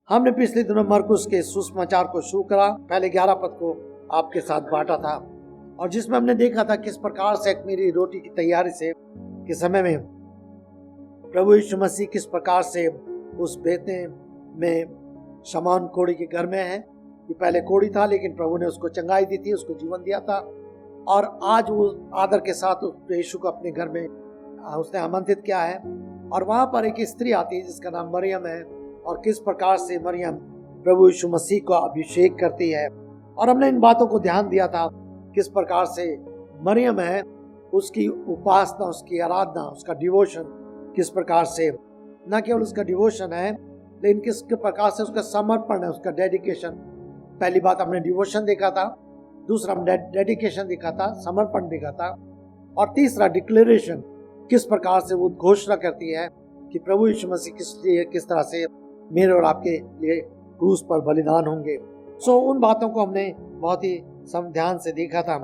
हमने पिछले दिनों मरकुस के सुसमाचार को शुरू करा, पहले 11 पद को आपके साथ बांटा था और जिसमें हमने देखा था किस प्रकार से अख़मीरी रोटी की तैयारी से के समय में प्रभु यीशु मसीह किस प्रकार से उस बेतने में शमौन कोढ़ी के घर में है। कि पहले कोढ़ी था लेकिन प्रभु ने उसको चंगाई दी थी, उसको जीवन दिया था और आज वो आदर के साथ यीशु को अपने घर में उसने आमंत्रित किया है। और वहाँ पर एक स्त्री आती है जिसका नाम मरियम है और किस प्रकार से मरियम प्रभु यीशु मसीह को अभिषेक करती है। और हमने इन बातों को ध्यान दिया था किस प्रकार से मरियम है, उसकी उपासना, उसकी आराधना, उसका डिवोशन किस प्रकार से, न केवल उसका डिवोशन है लेकिन किस प्रकार से उसका समर्पण है, उसका डेडिकेशन। पहली बात हमने डिवोशन देखा था, दूसरा हमने डेडिकेशन देखा था, समर्पण देखा था और तीसरा डिक्लेरेशन, किस प्रकार से वो घोषणा करती है कि प्रभु यीशु मसीह किस तरह से मेरे और आपके लिए क्रूस पर बलिदान होंगे। उन बातों को हमने बहुत ही ध्यान से देखा था।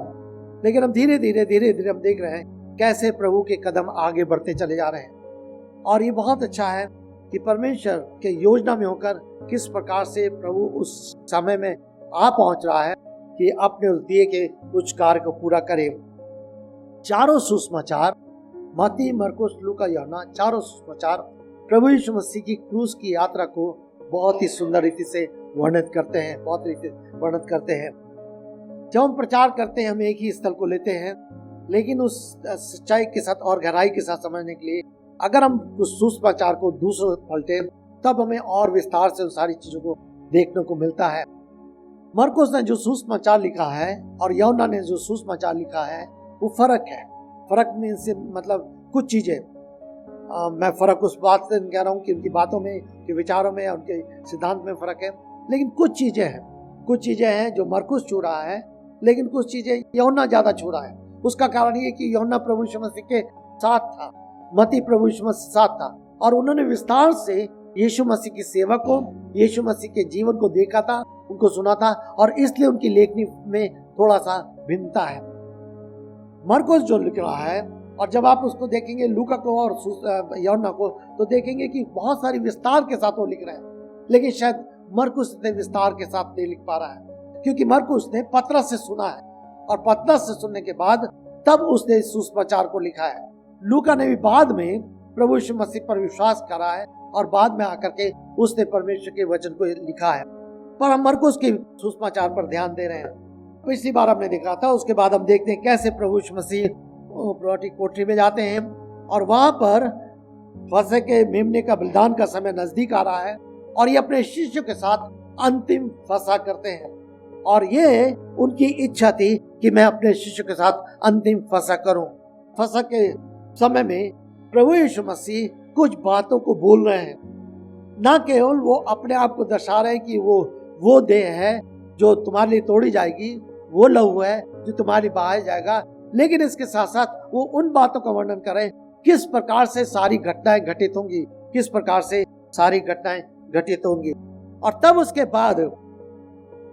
लेकिन हम धीरे धीरे हम देख रहे हैं कैसे प्रभु के कदम आगे बढ़ते चले जा रहे हैं और ये बहुत अच्छा है कि परमेश्वर के योजना में होकर किस प्रकार से प्रभु उस समय में आ पहुंच रहा है कि अपने उस दिए के कुछ कार्य को पूरा करे। चारों सुसमाचार, मत्ती, मरकुस, लूका, यूहन्ना, चारों सुसमाचार प्रभु यीशु मसीह की क्रूस की यात्रा को बहुत ही सुंदर रीति से वर्णित करते हैं, बहुत रीति वर्णित करते हैं। जब हम प्रचार करते हैं हम एक ही स्थल को लेते हैं, लेकिन उस सच्चाई के साथ और गहराई के साथ समझने के लिए अगर हम उस सुसमाचार को दूसरों पलटे तब हमें और विस्तार से उस सारी चीजों को देखने को मिलता है। मरकुस ने जो सुसमाचार लिखा है और यूहन्ना ने जो सुसमाचार लिखा है वो फर्क है। फर्क में से मतलब कुछ चीजें, मैं फर्क उस बात से कह रहा हूँ कि उनकी बातों में, उनके विचारों में, उनके सिद्धांत में फर्क है, लेकिन कुछ चीजें हैं जो मरकुस छू रहा है लेकिन कुछ चीजें यूहन्ना ज्यादा छू रहा है। उसका कारण ये कि यूहन्ना प्रभु यीशु मसीह के साथ था, मत्ती प्रभु यीशु मसीह साथ था और उन्होंने विस्तार से यीशु मसीह की सेवा को, यीशु मसीह के जीवन को देखा था, उनको सुना था और इसलिए उनकी लेखनी में थोड़ा सा भिन्नता है। मरकुस जो लिख रहा है और जब आप उसको देखेंगे लूका को और यूहन्ना को तो देखेंगे कि बहुत सारी विस्तार के साथ वो लिख रहे हैं, लेकिन शायद मरकुस इतने विस्तार के साथ नहीं लिख पा रहा है क्योंकि मरकुस ने पतरस से सुना है और पतरस से सुनने के बाद तब उसने सुसमाचार को लिखा है। लूका ने भी बाद में प्रभु यीशु मसीह पर विश्वास करा है और बाद में आकर के उसने परमेश्वर के वचन को लिखा है, पर हम मरकुस के सुसमाचार पर ध्यान दे रहे हैं। पिछली बार हमने देखा था, उसके बाद हम देखते हैं कैसे प्रभु यीशु मसीह रोटी कोठरी में जाते हैं और वहां पर फसह के मेमने का बलिदान का समय नजदीक आ रहा है और ये अपने शिष्यों के साथ अंतिम फसह करते हैं और ये उनकी इच्छा थी कि मैं अपने शिष्यों के साथ अंतिम फसह करूं। फसह के समय में प्रभु यीशु मसीह कुछ बातों को बोल रहे हैं, ना केवल वो अपने आप को दर्शा रहे हैं कि वो देह है जो तुम्हारे लिए तोड़ी जाएगी, वो लहू है जो तुम्हारे बहाया जाएगा, लेकिन इसके साथ साथ वो उन बातों का वर्णन करें किस प्रकार से सारी घटनाएं घटित होंगी, किस प्रकार से सारी घटनाएं घटित होंगी। और तब उसके बाद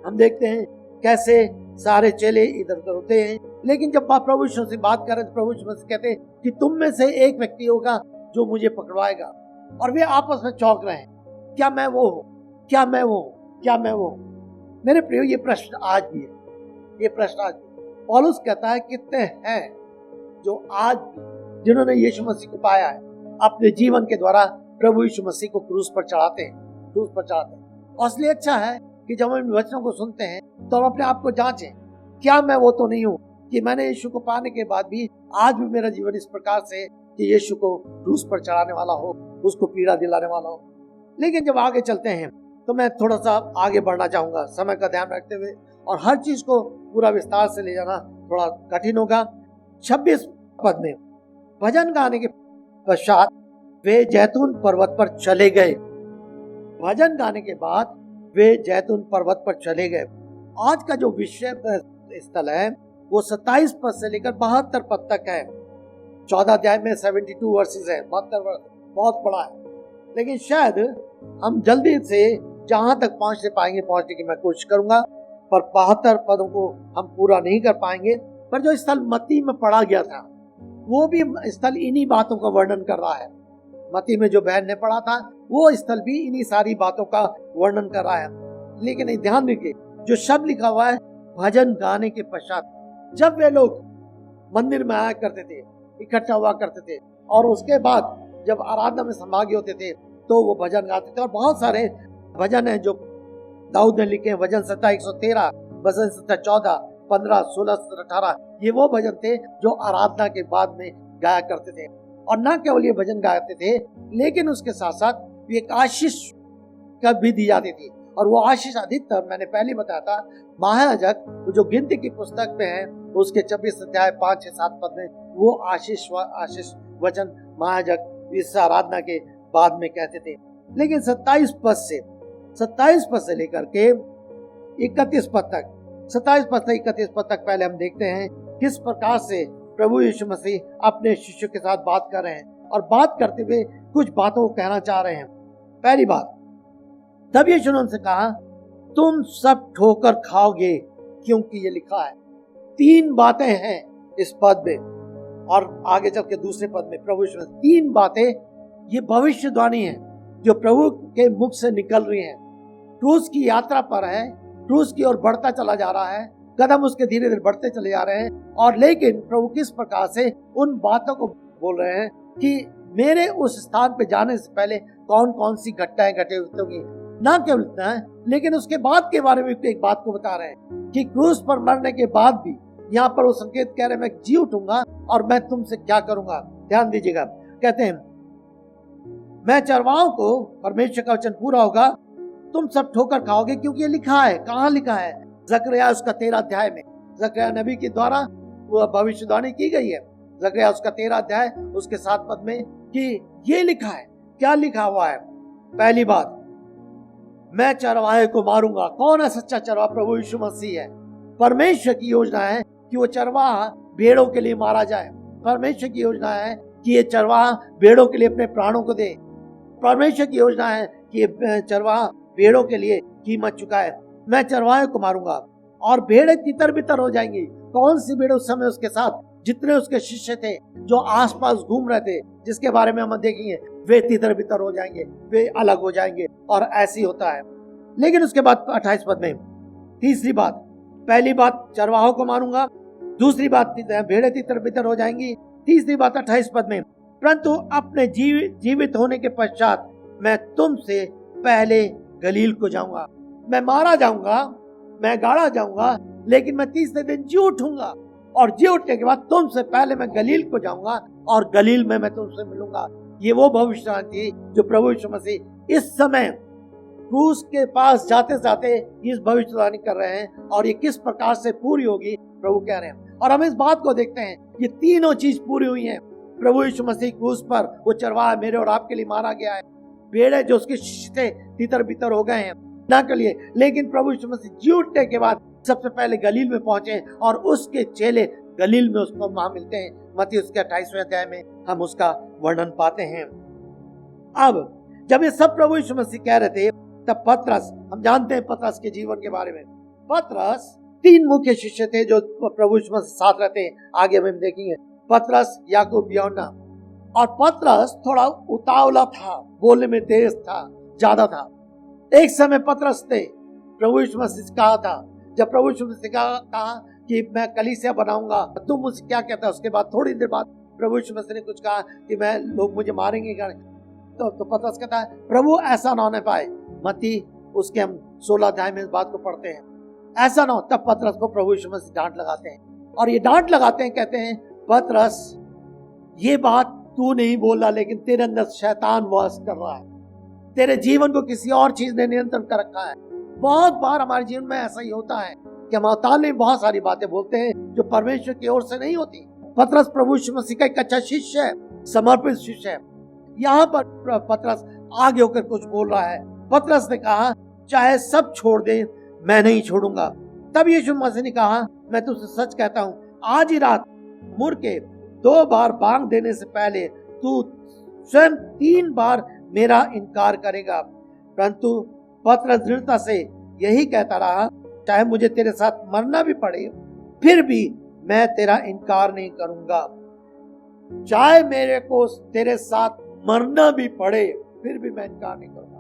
हम देखते हैं कैसे सारे चेले इधर उधर होते हैं, लेकिन जब प्रभु यीशु से बात करें तो प्रभु यीशु कहते हैं कि तुम में से एक व्यक्ति होगा जो मुझे पकड़वाएगा और वे आपस में चौंक रहे हैं, क्या मैं वो हूँ, क्या मैं वो हूँ, क्या मैं वो हूँ। मेरे प्रियो, ये प्रश्न आज भी है, ये प्रश्न आज भी। पौलुस कहता है कितने हैं जो आज भी जिन्होंने यीशु मसीह को पाया है अपने जीवन के द्वारा प्रभु यीशु मसीह को क्रूस पर चढ़ाते हैं, क्रूस पर चढ़ाते हैं। और इसलिए अच्छा है कि जब हम इन वचनों को सुनते हैं तो हम अपने आप को जांचें, क्या मैं वो तो नहीं हूँ कि मैंने यीशु को पाने के बाद भी आज भी मेरा जीवन इस प्रकार से कि यीशु को क्रूस पर चढ़ाने वाला हो, उसको पीड़ा दिलाने वाला हो। लेकिन जब आगे चलते हैं तो मैं थोड़ा सा आगे बढ़ना चाहूंगा समय का ध्यान रखते हुए, और हर चीज को पूरा विस्तार से ले जाना थोड़ा कठिन होगा। 26 पद में, भजन गाने के पश्चात वे जैतून पर्वत पर चले गए। भजन गाने के बाद वे जैतून पर्वत पर चले गए। आज का जो विषय स्थल है वो 27 पद से लेकर 72 पद तक है। 14 अध्याय में 72 वर्सेस है, 72 वर्ष बहुत बड़ा है, लेकिन शायद हम जल्दी से जहां तक पहुंचने पाएंगे पहुंचने की मैं कोशिश करूंगा, पर 72 पदों को हम पूरा नहीं कर पाएंगे। पर जो स्थल मत्ती में पढ़ा गया था वो भी स्थल इन्हीं बातों का वर्णन कर रहा है। मत्ती में जो बहन ने पढ़ा था वो स्थल भी इन्हीं सारी बातों का वर्णन कर रहा है। लेकिन ध्यान रखिए, जो शब्द लिखा हुआ है भजन गाने के पश्चात, जब वे लोग मंदिर में आया करते थे, इकट्ठा हुआ करते थे, और उसके बाद जब आराधना में सहभागी होते थे तो वो भजन गाते थे। और बहुत सारे भजन हैं जो दाऊद ने लिखे हैं। भजन संहिता 113, भजन संहिता 14, 15, 16, 17, 18, ये वो भजन थे जो आराधना के बाद में गाया करते थे। और न केवल ये भजन गाते थे, लेकिन उसके साथ साथ एक आशीष का भी दी जाती थी। और वो आशीष अधिकतर, मैंने पहले बताया था, महायाजक जो गिनती की पुस्तक में है उसके 26 अध्याय 5, 6, 7 पद में वो आशीष वचन महायाजक इस आराधना के बाद में कहते थे। लेकिन 27 पद से लेकर के 31 पद तक, 27 पद से 31 पद तक पहले हम देखते हैं किस प्रकार से प्रभु यीशु मसीह अपने शिष्यों के साथ बात कर रहे हैं, और बात करते हुए कुछ बातों को कहना चाह रहे हैं। पहली बात, तब यीशु ने उनसे कहा, तुम सब ठोकर खाओगे, क्योंकि ये लिखा है। 3 बातें हैं इस पद में, और आगे चल के दूसरे पद में प्रभु यीशु ने 3 बातें, ये भविष्यवाणी है जो प्रभु के मुख से निकल रही हैं। क्रूस की यात्रा पर है, क्रूस की ओर बढ़ता चला जा रहा है, कदम उसके धीरे धीरे बढ़ते चले जा रहे हैं। और लेकिन प्रभु किस प्रकार से उन बातों को बोल रहे हैं कि मेरे उस स्थान पे जाने से पहले कौन कौन सी घटनाएं घटे होंगी। ना केवल इतना है, लेकिन उसके बाद के बारे में एक बात को बता रहे हैं कि क्रूस पर मरने के बाद भी यहाँ पर वो संकेत कह रहे हैं, मैं जी उठूंगा और मैं तुमसे क्या करूंगा। ध्यान दीजिएगा, कहते हैं, मैं चरवाहों को, परमेश्वर का वचन पूरा होगा, तुम सब ठोकर खाओगे, क्योंकि ये लिखा है। कहाँ लिखा है? जकरिया उसका 13 अध्याय में, जकरिया नबी के द्वारा वो भविष्यवाणी की गई है। जकरिया उसका 13 अध्याय उसके 7 पद में कि ये लिखा है। क्या लिखा हुआ है? पहली बात, मैं चरवाहे को मारूंगा। कौन है सच्चा चरवाहा? प्रभु यीशु मसीह है। परमेश्वर की योजना है कि वो चरवाहा भेड़ों के लिए मारा जाए। परमेश्वर की योजना है कि ये चरवाहा भेड़ों के लिए अपने प्राणों को दे। परमेश्वर की योजना है कि ये चरवाहा भेड़ों के लिए कीमत चुकाए। मैं चरवाहे को मारूंगा और भेड़ें तितर बितर हो जाएंगी। कौन सी भेड़? उस समय उसके साथ जितने उसके शिष्य थे जो आसपास घूम रहे थे, जिसके बारे में हम देखेंगे, वे तितर बितर हो जाएंगे, वे अलग हो जाएंगे, और ऐसी होता है। लेकिन उसके बाद 28 पद में तीसरी बात, पहली बात चरवाहों को मारूंगा, दूसरी बात भेड़ें तितर बितर हो जाएंगी, तीसरी बात 28 पद में, परंतु अपने जीवित होने के पश्चात मैं तुमसे पहले गलील को जाऊंगा। मैं मारा जाऊंगा, मैं गाड़ा जाऊंगा, लेकिन मैं तीसरे दिन जी उठूंगा, और जी उठने के बाद तुमसे पहले मैं गलील को जाऊंगा, और गलील में मैं तुमसे मिलूंगा। ये वो भविष्यवाणी थी जो प्रभु यीशु मसीह इस समय क्रूस के पास जाते जाते इस भविष्यवाणी कर रहे हैं, और ये किस प्रकार से पूरी होगी प्रभु कह रहे हैं। और हम इस बात को देखते हैं, ये तीनों चीज पूरी हुई हैं। प्रभु यीशु मसीह क्रूस पर वो चरवाहा मेरे और आपके लिए मारा गया है। भेड़े जो उसके शिष्य थे तितर बितर हो गए हैं ना के लिए, लेकिन प्रभु यीशु मसीह जी उठने के बाद सबसे पहले गलील में पहुंचे, और उसके चेले गलील में उसको वहां मिलते हैं। मत्ती उसके 28वें अध्याय में हम उसका वर्णन पाते हैं। अब जब ये सब प्रभु यीशु मसीह कह रहे थे, तब पतरस, हम जानते हैं पतरस के जीवन के बारे में। पतरस 3 मुख्य शिष्य थे जो प्रभु यीशु मसीह साथ रहते हैं। आगे हम देखेंगे पतरस, याकूब, यूहन्ना। और पतरस थोड़ा उतावला था, बोलने में तेज था, ज्यादा था। एक समय पतरस ने प्रभु यीशु मसीह से कहा था, जब प्रभु यीशु मसीह ने कहा कि मैं कलीसिया बनाऊंगा, तुम मुझसे क्या कहता है? उसके बाद थोड़ी देर बाद प्रभु यीशु मसीह ने कुछ कहा कि मैं, लोग मुझे मारेंगे। तो पतरस कहता है, प्रभु ऐसा ना होने पाए। मत्ती उसके हम 16 अध्याय में इस बात को पढ़ते हैं, ऐसा ना हो। तब पतरस को प्रभु यीशु मसीह डांट लगाते हैं, और ये डांट लगाते हैं, कहते हैं, पतरस ये बात तू नहीं बोला, लेकिन तेरे अंदर शैतान वास कर रहा है। तेरे जीवन को किसी और चीज ने नियंत्रण कर रखा है। बहुत बार हमारे जीवन में ऐसा ही होता है कि हम अवतार में बहुत सारी बातें बोलते हैं जो परमेश्वर की ओर से नहीं होती। पतरस प्रभु यीशु मसीह का एक अच्छा शिष्य है, समर्पित शिष्य है। यहाँ पर पतरस आगे होकर कुछ बोल रहा है। पतरस ने कहा, चाहे सब छोड़ दे, मैं नहीं छोड़ूंगा। तब यीशु मसीह ने कहा, मैं तुझसे सच कहता हूँ, आज ही रात मुड़ के 2 बार बांग देने से पहले तू स्वयं 3 बार मेरा इनकार करेगा। परंतु पतरस दृढ़ता से यही कहता रहा, चाहे मुझे तेरे साथ मरना भी पड़े, फिर भी मैं तेरा इनकार नहीं करूंगा। चाहे मेरे को तेरे साथ मरना भी पड़े, फिर भी मैं इनकार नहीं करूंगा।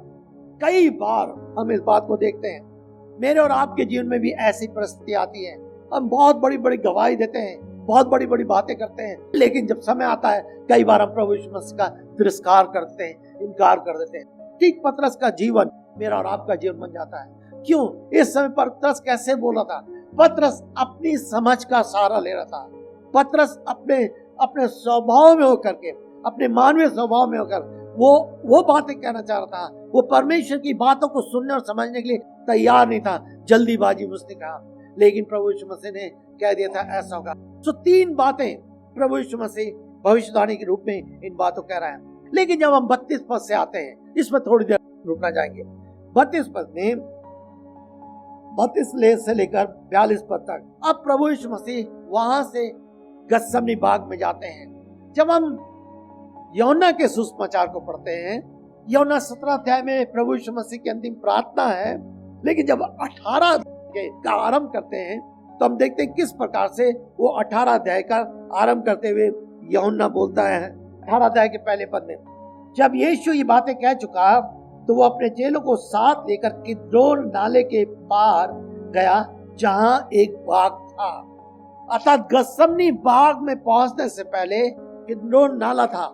कई बार हम इस बात को देखते हैं, मेरे और आपके जीवन में भी ऐसी परिस्थिति आती है। हम बहुत बड़ी बड़ी गवाही देते हैं, बहुत बड़ी बड़ी बातें करते हैं, लेकिन जब समय आता है कई बार हम प्रभु यीशु मसीह का तिरस्कार करते हैं, इनकार कर देते हैं। ठीक पतरस का जीवन मेरा और आपका जीवन बन जाता है। क्यों? इस समय पतरस कैसे बोला था? पतरस अपनी समझ का सहारा ले रहा था। पतरस अपने स्वभाव में होकर के, अपने मानवीय स्वभाव में होकर वो बातें कहना चाह रहा था। वो परमेश्वर की बातों को सुनने और समझने के लिए तैयार नहीं था। जल्दीबाजी में उसने कहा, लेकिन प्रभु यीशु मसीह ने कह दिया था ऐसा होगा। तो 3 बातें प्रभु यीशु मसीह भविष्यवाणी के रूप में इन बातों कह रहा है। लेकिन जब हम 32 पद से आते हैं, इसमें थोड़ी देर रुकना चाहेंगे। 32 पद में 32 से लेकर 42 पद तक अब प्रभु यीशु मसीह वहां से गत्समनी बाग में जाते हैं। जब हम यूहन्ना के सुसमाचार को पढ़ते हैं, यूहन्ना 17 अध्याय में प्रभु यीशु मसीह की अंतिम प्रार्थना है, लेकिन जब 18 का आरंभ करते हैं तो हम देखते हैं किस प्रकार से वो 18 अध्याय का आरंभ करते हुए यूहन्ना बोलता है। 18 अध्याय के पहले पद में जब यीशु ये बातें कह चुका तो वो अपने चेलों को साथ लेकर किद्रोन नाले के पार गया, जहां एक बाग था। अर्थात गत्समनी बाग में पहुंचने से पहले किद्रोन नाला था,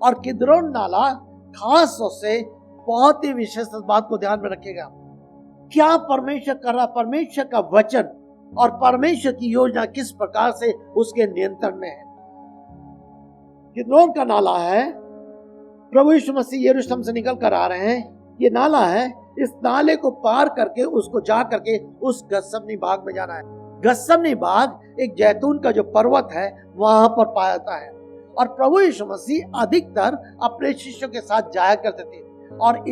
और किद्रोन नाला खास तौर से बहुत ही विशेष बात को ध्यान में रखेगा। क्या परमेश्वर कर रहा? परमेश्वर का वचन और परमेश्वर की योजना किस प्रकार से उसके नियंत्रण में है। किद्रोन का नाला है, प्रभु यीशु मसीह यरूशलेम से निकल कर आ रहे हैं, ये नाला है। इस नाले को पार करके उसको जा करके उस गत्समनी बाग में जाना है। गत्समनी बाग एक जैतून का जो पर्वत है वहां पर पाया जाता है, और प्रभु यीशु मसीह अधिकतर अपने शिष्यों के साथ जाया करते थे, और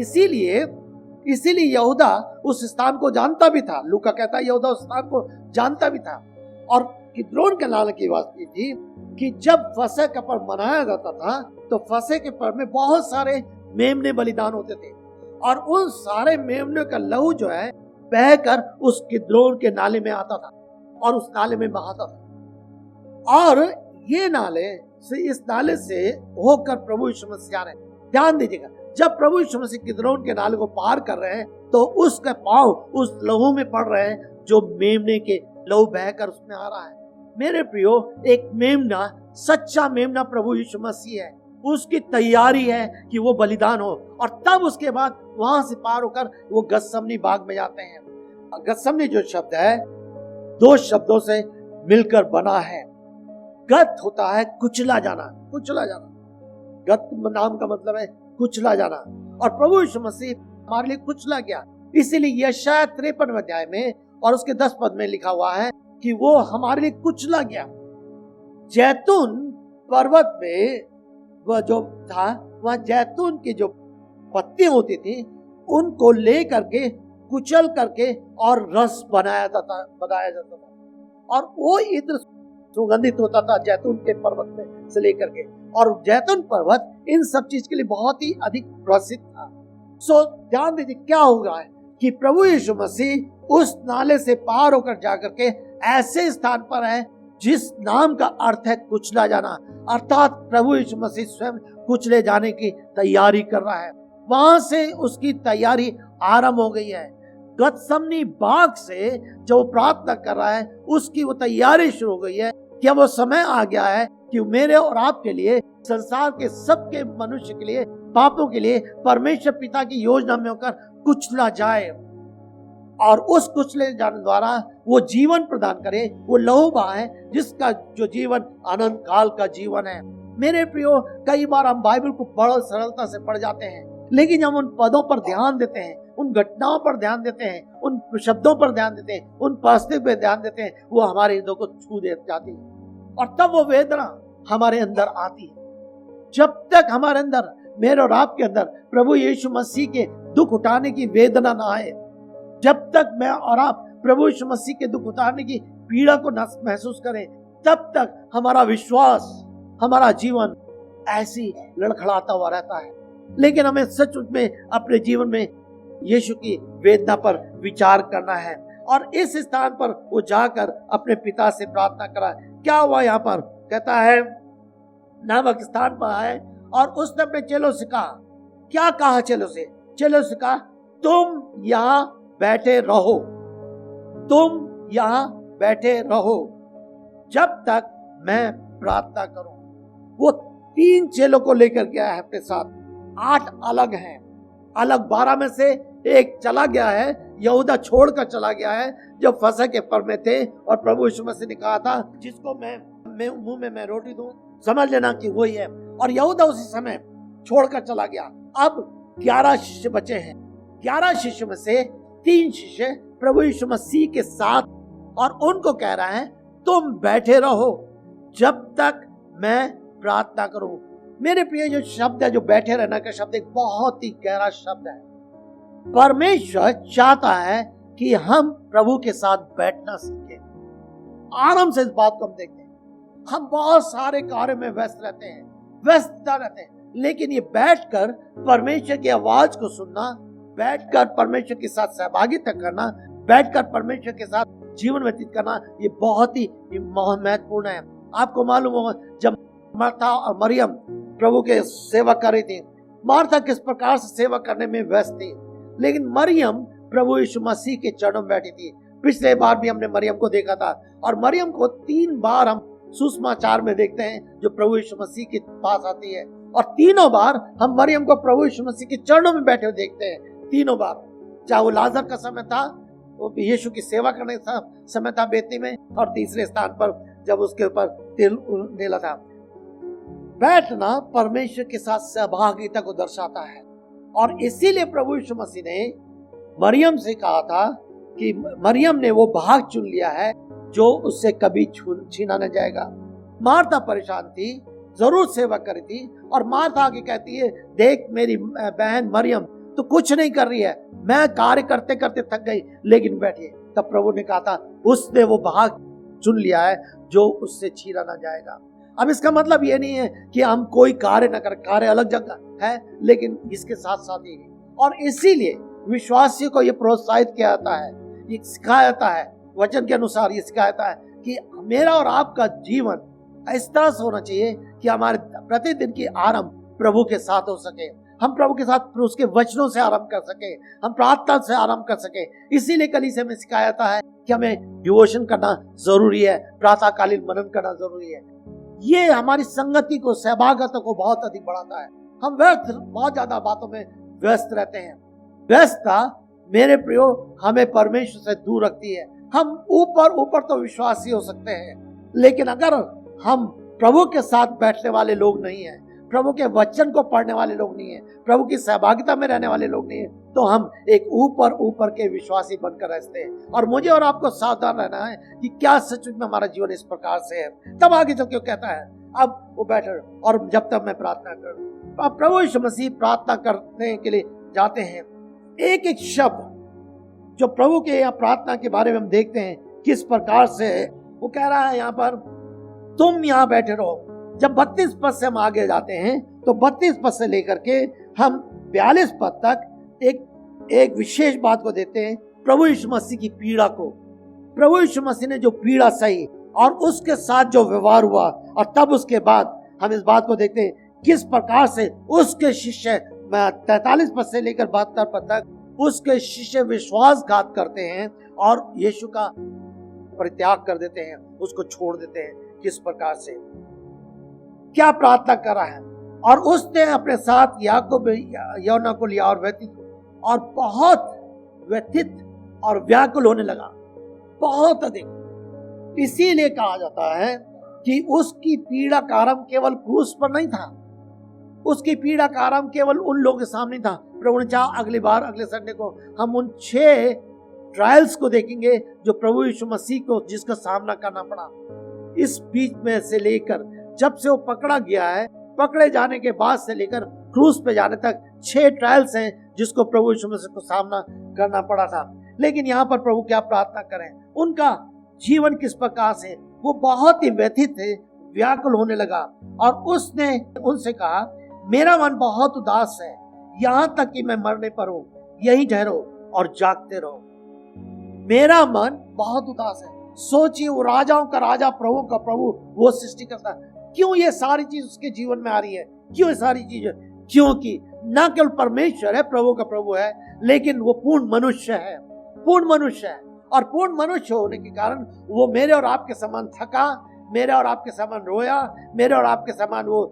इसीलिए यहूदा उस स्थान को जानता भी था। लूका कहता है यहूदा उस स्थान को जानता भी था। और किद्रोन के नाले की बात की थी कि जब फसह का पर्व मनाया जाता था तो फसह के पर्व में बहुत सारे मेमने बलिदान होते थे, और उन सारे मेमने का लहू जो है बहकर उस किद्रोन के नाले में आता था और उस नाले में बहाता था। और ये इस नाले से होकर प्रभु यीशु मसीह आ रहे हैं। ध्यान दीजिएगा, जब प्रभु यीशु मसीह किद्रोन के नाले को पार कर रहे हैं तो उसके पांव उस लहू में पड़ रहे हैं जो मेमने के लहू बहकर उसमें आ रहा है। मेरे प्रियो, एक मेमना, सच्चा मेमना प्रभु यीशु मसीह है। उसकी तैयारी है कि वो बलिदान हो, और तब उसके बाद वहां से पार होकर वो गत्समनी बाग में जाते हैं। गत्समनी जो शब्द है 2 शब्दों से मिलकर बना है। गत होता है कुचला जाना, कुचला जाना। गत नाम का मतलब है कुचला जाना, और प्रभु यीशु मसीह हमारे लिए कुचला गया। इसीलिए यशायाह 53 अध्याय में और उसके 10 पद में लिखा हुआ है कि वो हमारे लिए कुचला गया। जैतून पर्वत में वह जो था, वह जैतून की जो पत्ती होती थी उनको ले करके कुचल करके और रस बनाया जाता था, और वो इत्र सुगंधित होता था जैतून के पर्वत में से लेकर के। और जैतून पर्वत इन सब चीज के लिए बहुत ही अधिक प्रसिद्ध था। सो ध्यान दीजिए क्या हो रहा है कि प्रभु यीशु मसीह उस नाले से पार होकर जाकर के ऐसे स्थान पर है जिस नाम का अर्थ है कुचला जाना। अर्थात प्रभु यीशु मसीह स्वयं कुचले जाने की तैयारी कर रहा है। वहां से उसकी तैयारी आरंभ हो गई है। गत्समनी बाग से जो प्रार्थना कर रहा है उसकी वो तैयारी शुरू हो गई है कि अब वो समय आ गया है कि मेरे और आपके लिए, संसार के सबके मनुष्य के लिए, पापों के लिए परमेश्वर पिता की योजना में होकर कुचला जाए, और उस कुचले जाने द्वारा वो जीवन प्रदान करे। वो लहू बहाए जिसका जो जीवन अनंत काल का जीवन है। मेरे प्रियो, कई बार हम बाइबल को बड़ा सरलता से पढ़ जाते हैं, लेकिन हम उन पदों पर ध्यान देते हैं, उन घटनाओं पर ध्यान देते हैं, उन शब्दों पर ध्यान देते हैं, उन परिस्थितियों पर ध्यान देते हैं, वो हमारे हृदय को छू दे जाती है, और तब वो वेदना हमारे अंदर आती है। जब तक हमारे अंदर, मेरे और आपके अंदर प्रभु यीशु मसीह के दुख उठाने की वेदना ना आए, जब तक मैं और आप प्रभु यीशु मसीह के दुख उतारने की पीड़ा को न महसूस करें, तब तक हमारा विश्वास, हमारा जीवन ऐसी लड़खड़ाता हुआ रहता है। लेकिन हमें सचमुच में अपने जीवन में यीशु की वेदना पर विचार करना है, और इस स्थान पर वो जाकर अपने पिता से प्रार्थना करा। क्या हुआ यहाँ पर? कहता है नामक स्थान पर आए और उसने अपने चेलों से कहा क्या कहा चेलों से? चेलों से कहा तुम यहां बैठे रहो, तुम यहां बैठे रहो जब तक मैं प्रार्थना करूं। वो 3 चेलों को लेकर गया है अपने साथ, 8 अलग हैं, अलग 12 में से एक चला गया है, यहूदा छोड़कर चला गया है जो फसह के पर्व में थे। और प्रभु यीशु मसीह ने कहा था जिसको मैं मुंह में मैं रोटी दूं, समझ लेना कि वही है। और यहूदा उसी समय छोड़कर चला गया। अब 11 शिष्य बचे हैं। 11 शिष्य में से 3 शिष्य प्रभु यीशु मसीह के साथ, और उनको कह रहा है तुम बैठे रहो जब तक मैं प्रार्थना करूं। मेरे प्रिय, जो शब्द है, जो बैठे रहना का शब्द, एक बहुत ही गहरा शब्द है। परमेश्वर चाहता है कि हम प्रभु के साथ बैठना सीखें। आराम से इस बात को हम देखते हैं। हम बहुत सारे कार्य में व्यस्त रहते हैं, व्यस्तता रहते हैं, लेकिन ये बैठकर परमेश्वर की आवाज को सुनना, बैठकर परमेश्वर के साथ सहभागिता करना, बैठकर परमेश्वर के साथ जीवन व्यतीत करना, ये बहुत ही महत्वपूर्ण है। आपको मालूम होगा जब मार्था और मरियम प्रभु के सेवा कर रही थी, मार्था किस प्रकार से सेवा करने में व्यस्त थी, लेकिन मरियम प्रभु यीशु मसीह के चरणों में बैठी थी। पिछले बार भी हमने मरियम को देखा था, और मरियम को 3 बार हम सुसमाचार में देखते हैं जो प्रभु यीशु मसीह के पास आती है, और तीनों बार हम मरियम को प्रभु यीशु मसीह के चरणों में बैठे हुए देखते हैं। तीनों बार, चाहे वो लाजर का समय था, वो यीशु की सेवा करने का समय था बेतनी में, और तीसरे स्थान पर जब उसके ऊपर तिल डाला था। बैठना परमेश्वर के साथ सहभागिता को दर्शाता है, और इसीलिए प्रभु यीशु मसीह ने मरियम से कहा था कि मरियम ने वो भाग चुन लिया है जो उससे कभी छीना न जाएगा। मार्था परेशान थी, जरूर सेवा करी थी, और मार्था आके कहती है देख मेरी बहन मरियम तो कुछ नहीं कर रही है, मैं कार्य करते करते थक गई, लेकिन बैठी। तब प्रभु ने कहा था उसने वो भाग चुन लिया है जो उससे छीना ना जाएगा। अब इसका मतलब ये नहीं है कि हम कोई कार्य न करें, कार्य अलग जगह है, लेकिन इसके साथ साथ ही। और इसीलिए विश्वासियों को ये प्रोत्साहित किया जाता है, ये सिखाया जाता है, वचन के अनुसार ये सिखाया जाता है कि मेरा और आपका जीवन इस तरह से होना चाहिए कि हमारे प्रतिदिन की आरंभ प्रभु के साथ हो सके, हम प्रभु के साथ उसके वचनों से आरंभ कर सके, हम प्रार्थना से आरंभ कर सके। इसीलिए कलीसिया में सिखाया जाता है कि हमें डिवोशन करना जरूरी है, प्रातःकालीन मनन करना जरूरी है। ये हमारी संगति को, सहभागिता को बहुत अधिक बढ़ाता है। हम बहुत ज्यादा बातों में व्यस्त रहते हैं। व्यस्तता मेरे प्रियो हमें परमेश्वर से दूर रखती है। हम ऊपर तो विश्वासी हो सकते हैं, लेकिन अगर हम प्रभु के साथ बैठने वाले लोग नहीं हैं, प्रभु के वचन को पढ़ने वाले लोग नहीं हैं, प्रभु की सहभागिता में रहने वाले लोग नहीं हैं, तो हम एक ऊपर के विश्वासी बनकर रहते हैं। और मुझे और आपको सावधान रहना है कि क्या सचमुच में हमारा जीवन इस प्रकार से है। तब आगे जो क्यों कहता है अब वो बैठे और जब तक मैं प्रार्थना करूं। अब प्रभु यीशु मसीह प्रार्थना करने के लिए जाते हैं। एक एक शब्द जो प्रभु के यहाँ प्रार्थना के बारे में हम देखते हैं किस प्रकार से है। वो कह रहा है यहाँ पर तुम यहाँ बैठे रहो। जब 32 पद से हम आगे जाते हैं तो 32 पद से लेकर के हम 42 पद तक एक विशेष बात को देते हैं, प्रभु यीशु मसीह की पीड़ा को। प्रभु यीशु मसीह ने जो पीड़ा सही और उसके साथ जो व्यवहार हुआ, और तब उसके बाद हम इस बात को देखते हैं किस प्रकार से उसके शिष्य 43 पद से लेकर 72 पद तक उसके शिष्य विश्वासघात करते हैं और यीशु का परित्याग कर देते हैं, उसको छोड़ देते हैं। किस प्रकार से क्या प्रार्थना कर रहा है, और उसने अपने साथ याकूब यूहन्ना को लिया और बहुत व्यथित और व्याकुल होने लगा, बहुत अधिक। इसीलिए कहा जाता है कि उसकी पीड़ा का आरंभ केवल क्रूस पर नहीं था, उसकी पीड़ा का आरंभ केवल उन लोगों के सामने था। प्रभु ने चाहा अगली बार अगले संडे को हम उन 6 ट्रायल्स को देखेंगे जो प्रभु यीशु मसीह को जिसका सामना करना पड़ा। इस बीच में से लेकर जब से वो पकड़ा गया है, पकड़े जाने के बाद से लेकर क्रूस पे जाने तक 6 ट्रायल्स हैं जिसको प्रभु यीशु मसीह को सामना करना पड़ा था। लेकिन यहाँ पर प्रभु क्या प्रार्थना करें, उनका जीवन किस प्रकार से, वो बहुत ही व्यथित थे, व्याकुल होने लगा। और उसने उनसे कहा मेरा मन बहुत उदास है, यहाँ तक कि मैं मरने पर हूँ, यहीं ठहरो और जागते रहो। मेरा मन बहुत उदास है। सोचिए, वो राजाओं का राजा, प्रभु का प्रभु, वो सृष्टि करता, क्यों ये सारी चीज उसके जीवन में आ रही है, क्यों ये सारी चीज, क्योंकि न केवल परमेश्वर है, प्रभु का प्रभु है, लेकिन वो पूर्ण मनुष्य है, पूर्ण मनुष्य है। और पूर्ण मनुष्य होने के कारण वो मेरे और आपके समान थका, मेरे और आपके समान रोया, मेरे और आपके समान वो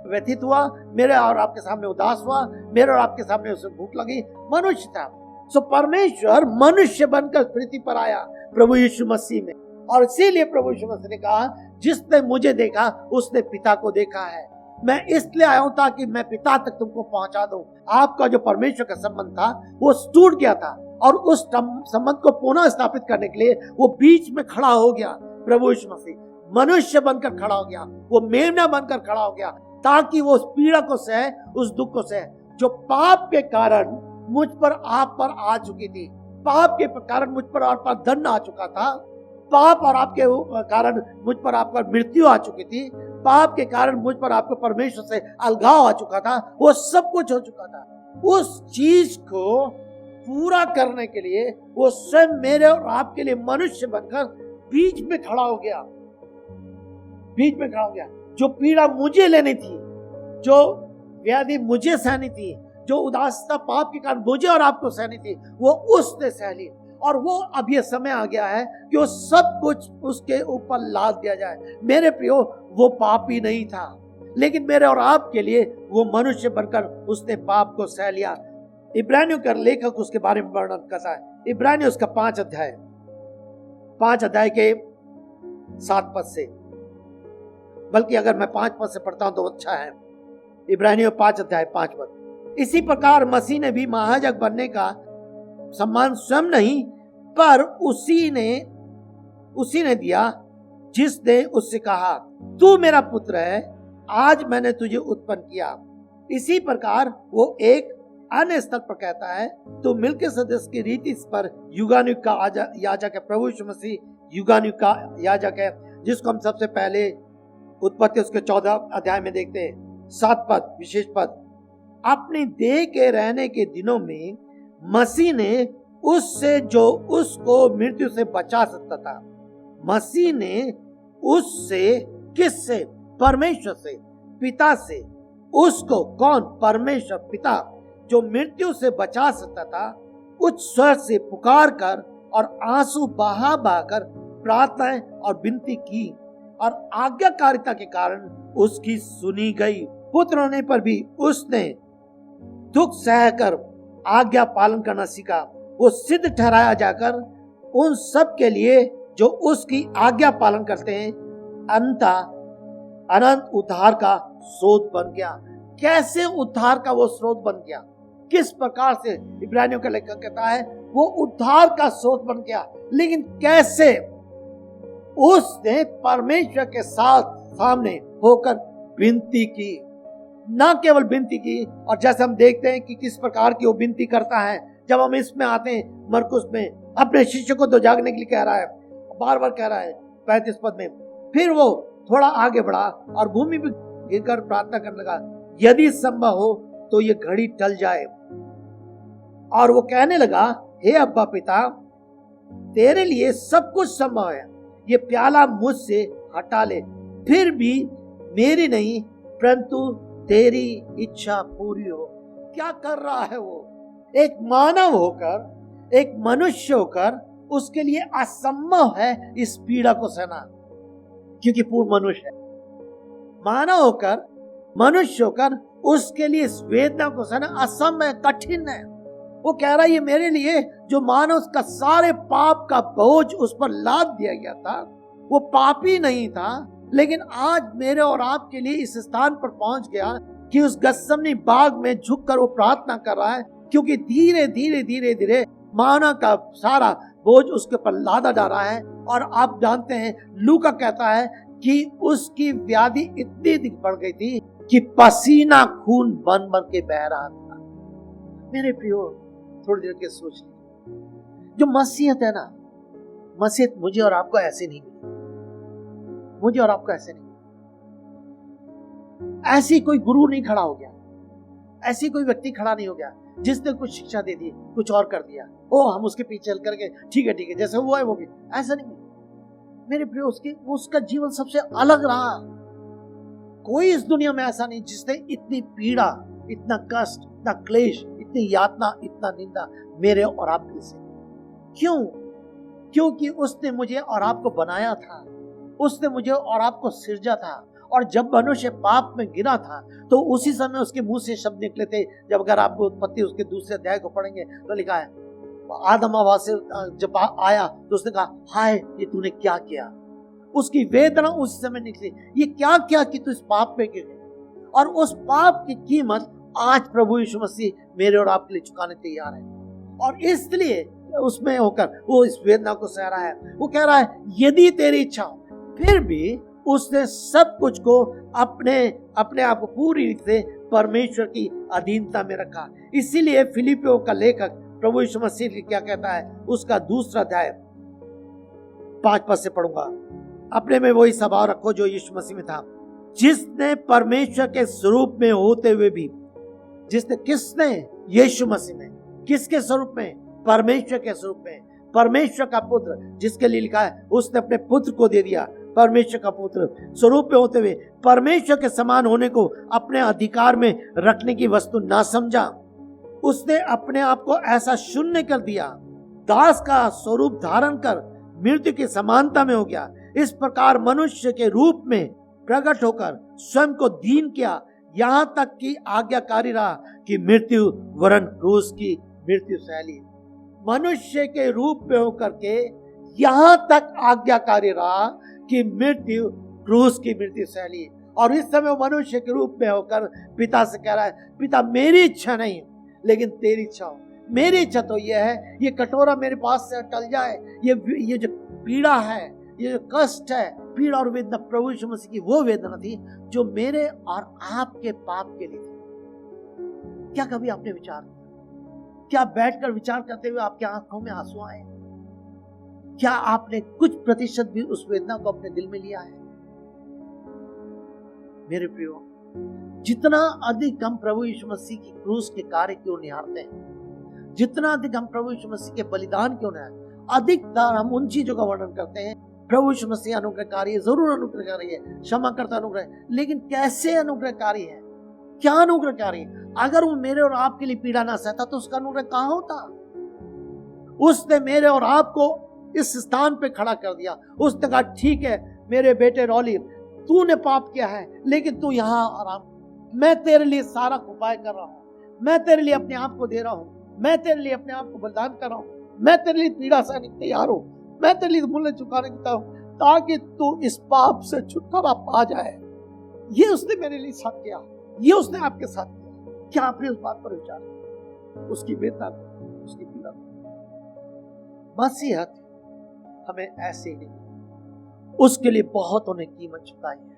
व्यथित हुआ, मेरे और आपके सामने उदास हुआ, मेरे और आपके सामने उसे भूख लगी, मनुष्य था। सो परमेश्वर मनुष्य बनकर पृथ्वी पर आया प्रभु यीशु मसीह में। और इसीलिए प्रभु यीशु मसीह ने कहा, जिसने मुझे देखा उसने पिता को देखा है। मैं इसलिए आया हूं ताकि मैं पिता तक तुमको पहुंचा दूं। आपका जो परमेश्वर का संबंध था वो टूट गया था, और उस संबंध को पुनः स्थापित करने के लिए वो बीच में खड़ा हो गया। प्रभु यीशु मसीह मनुष्य बनकर खड़ा हो गया, वो मेमना बनकर खड़ा हो गया, ताकि वो उस पीड़ा को सहे, उस दुख को सहे जो पाप के कारण मुझ पर आप पर आ चुकी थी। पाप के कारण मुझ पर आप पर दंड आ चुका था, पाप और आपके कारण मुझ पर आप पर मृत्यु आ चुकी थी, पाप के कारण मुझ पर आपको परमेश्वर से अलगाव आ चुका था, वो सब कुछ हो चुका था। उस चीज को पूरा करने के लिए वो स्वयं मेरे और आपके लिए मनुष्य बनकर बीच में खड़ा हो गया, बीच में खड़ा हो गया। जो पीड़ा मुझे लेनी थी, जो व्याधि मुझे सहनी थी, जो उदासता पाप के कारण मुझे और आपको सहनी थी, वो उसने सह ली। और वो अब ये समय आ गया है कि वो सब कुछ उसके ऊपर लाद दिया जाए। मेरे प्रियो, वो पापी नहीं था, लेकिन मेरे और आपके लिए वो मनुष्य बनकर उसने पाप को सह लिया। इब्रानियों का लेखक उसके बारे में वर्णन करता है। इब्रानियों उसका 5 अध्याय के 7 पद से, बल्कि अगर मैं 5 पद से पढ़ता हूं तो अच्छा है। इब्रानियों 5 अध्याय 5 पद। इसी प्रकार मसीह ने भी महायाजक बनने का सम्मान स्वयं नहीं, पर उसी ने दिया, जिसने उससे कहा, तू मेरा पुत्र है, आज मैंने तुझे उत्पन्न किया। इसी प्रकार वो एक अन्य स्थल पर कहता है, तो मिलके सदस्य की रीति पर युगानुयुग का याजक है। प्रभु यीशु मसीह युगानुयुग का याजक है, जिसको हम सबसे पहले उत्पत्ति उसके 14 अध्याय में देखते हैं। 7 पद, विशेष पद। अपनी देह के रहने के दिनों में मसीह ने उससे जो उसको मृत्यु से बचा सकता था, मसीह ने उससे, किससे? परमेश्वर से, पिता से, उसको, कौन? परमेश्वर पिता, जो मृत्यु से बचा सकता था, उच्च स्वर से पुकार कर और आंसू बहा बहाकर प्रार्थनाएं और विनती की, और आज्ञाकारिता के कारण उसकी सुनी गई। पुत्र होने पर भी उसने दुख सहकर आज्ञा पालन करना सीखा। वो सिद्ध ठहराया जाकर उन सब के लिए जो उसकी आज्ञा पालन करते हैं अनंत उद्धार का स्रोत बन गया। कैसे उद्धार का वो स्रोत बन गया? किस प्रकार से? इब्रानियों का लेखक कहता है वो उद्धार का स्रोत बन गया। लेकिन कैसे? उसने परमेश्वर के साथ सामने होकर विनती की। न केवल विनती की, और जैसे हम देखते हैं कि किस प्रकार की वो विनती करता है। जब हम इसमें आते हैं, मरकुस में अपने शिष्य को तो जागने के लिए कह रहा है, बार बार कह रहा है 35 पद में। फिर वो थोड़ा आगे बढ़ा और भूमि पर गिरकर प्रार्थना करने लगा, यदि संभव हो तो ये घड़ी टल जाए। और वो कहने लगा, हे अब्बा पिता, तेरे लिए सब कुछ संभव है, ये प्याला मुझसे हटा ले, फिर भी मेरी नहीं परंतु तेरी इच्छा पूरी हो। क्या कर रहा है वो? एक मानव होकर, एक मनुष्य होकर उसके लिए असंभव है इस पीड़ा को सहना, क्योंकि पूर्ण मनुष्य है। मानव होकर, मनुष्य होकर उसके लिए इस वेदना को सहना असंभव है, कठिन है। वो कह रहा है ये मेरे लिए, जो मानव का सारे पाप का बोझ उस पर लाद दिया गया था, वो पापी नहीं था, लेकिन आज मेरे और आपके लिए इस स्थान पर पहुंच गया कि उस गत्सेमनी बाग में झुककर वो प्रार्थना कर रहा है, क्योंकि धीरे धीरे धीरे धीरे मानव का सारा बोझ उसके ऊपर लादा जा रहा है। और आप जानते हैं, लूका कहता है कि उसकी व्याधि इतनी अधिक बढ़ गई थी कि पसीना खून बन बन के बह रहा था। मेरे प्रियो, थोड़ी देर के सोच लीजिए, जो मसीहत है ना, मसीहत मुझे और आपको ऐसे नहीं मिली, मुझे और आपको ऐसे नहीं। ऐसी कोई गुरु नहीं खड़ा हो गया, ऐसी कोई व्यक्ति खड़ा नहीं हो गया जिसने कुछ शिक्षा दे दी, कुछ और कर दिया, ओ हम उसके पीछे चल करके ठीक है जैसे वो है वो भी। ऐसा नहीं मेरे प्रिय, उसका जीवन सबसे अलग रहा। कोई इस दुनिया में ऐसा नहीं जिसने इतनी पीड़ा, इतना कष्ट, इतना क्लेश, इतनी यातना, इतना निंदा मेरे और आपके से। क्यों? क्योंकि उसने मुझे और आपको बनाया था, उसने मुझे और आपको सिरजा था। और जब मनुष्य पाप में गिरा था तो उसी समय उसके मुंह से शब्द निकले थे। जब अगर आपको उत्पत्ति उसके दूसरे अध्याय को पढ़ेंगे तो लिखा है, आदम हवा से जब आया तो उसने कहा, हाय ये तूने क्या किया। उसकी वेदना उसी समय निकली, ये क्या क्या कि तू इस पाप में गिर गई। और उस पाप की कीमत आज प्रभु यीशु मसीह मेरे और आपके लिए चुकाने तैयार है। और इसलिए उसमें होकर वो इस वेदना को सह रहा है। वो कह रहा है, यदि तेरी इच्छा हो। फिर भी उसने सब कुछ को अपने आप को पूरी रीति से परमेश्वर की अधीनता में रखा। इसीलिए फिलिपियों का लेखक प्रभु यीशु मसीह क्या कहता है, उसका दूसरा अध्याय 5 पद से पढ़ूंगा। अपने में वही स्वभाव रखो जो यीशु मसीह में था, जिसने परमेश्वर के स्वरूप में होते हुए भी, किसने? यीशु मसीह में। किसके स्वरूप में? परमेश्वर के स्वरूप में। परमेश्वर का पुत्र, जिसके लिए लिखा है उसने अपने पुत्र को दे दिया। परमेश्वर का पुत्र स्वरूप में होते हुए परमेश्वर के समान होने को अपने अधिकार में रखने की वस्तु ना समझा। उसने अपने आप को ऐसा शून्य कर दिया, दास का स्वरूप धारण कर मृत्यु की समानता में हो गया। इस प्रकार मनुष्य के रूप में प्रकट होकर स्वयं को दीन किया, यहां तक कि आज्ञाकारी रहा कि मृत्यु वरन क्रूस की मृत्यु सह ली। मनुष्य के रूप में होकर के यहां तक आज्ञाकारी रहा कि मृत्यु क्रूस की मृत्यु सह ली। और इस समय मनुष्य के रूप में होकर पिता से कह रहा है, पिता मेरी इच्छा नहीं लेकिन तेरी इच्छा हो। मेरी इच्छा तो यह है, ये कटोरा मेरे पास से टल जाए। ये जो पीड़ा है, ये जो कष्ट है, पीड़ा और वेदना प्रभु यीशु मसीह की वो वेदना थी जो मेरे और आपके पाप के लिए थी। क्या कभी आपने विचार किया? क्या बैठकर विचार करते हुए आपके आंखों में आंसू आए? क्या आपने कुछ प्रतिशत भी उस वेदना को अपने दिल में लिया है? मेरे प्रियो, जितना अधिक हम प्रभु यीशु मसीह की क्रूस के कार्य की ओर निहारते हैं, जितना अधिक हम प्रभु यीशु मसीह के बलिदान की ओर निहारते हैं, अधिकतर हम उन चीजों का वर्णन करते हैं। प्रभु यीशु मसीह अनुग्रहकारी है, जरूर अनुग्रहकारी है, क्षमा करता अनुग्रह है, लेकिन कैसे अनुग्रहकारी है? क्या अनुग्रहकारी है? अगर वो मेरे और आपके लिए पीड़ा ना सहता तो उसका अनुग्रह कहां होता? उसने मेरे और आपको इस स्थान पे खड़ा कर दिया। उसने कहा, ठीक है मेरे बेटे रॉली, तूने पाप किया है लेकिन तू यहाँ आराम, मैं तेरे लिए सारा उपाय कर रहा हूँ, मैं तेरे लिए अपने आप को दे रहा हूँ, मैं तेरे लिए अपने आप को बलिदान कर रहा हूँ, मैं तेरे लिए पीड़ा सहने को तैयार हूँ, मैं तेरे लिए मूल्य चुकाने को तैयार हूँ, ताकि तू इस पाप से छुटकारा पा जाए। ये उसने मेरे लिए साथ किया, ये उसने आपके साथ किया। क्या आपने उस बात पर विचार किया? उसकी वेदना, उसकी पीड़ा। मसीहत हमें ऐसे ही नहीं, उसके लिए बहुत उन्हें कीमत चुकाई है।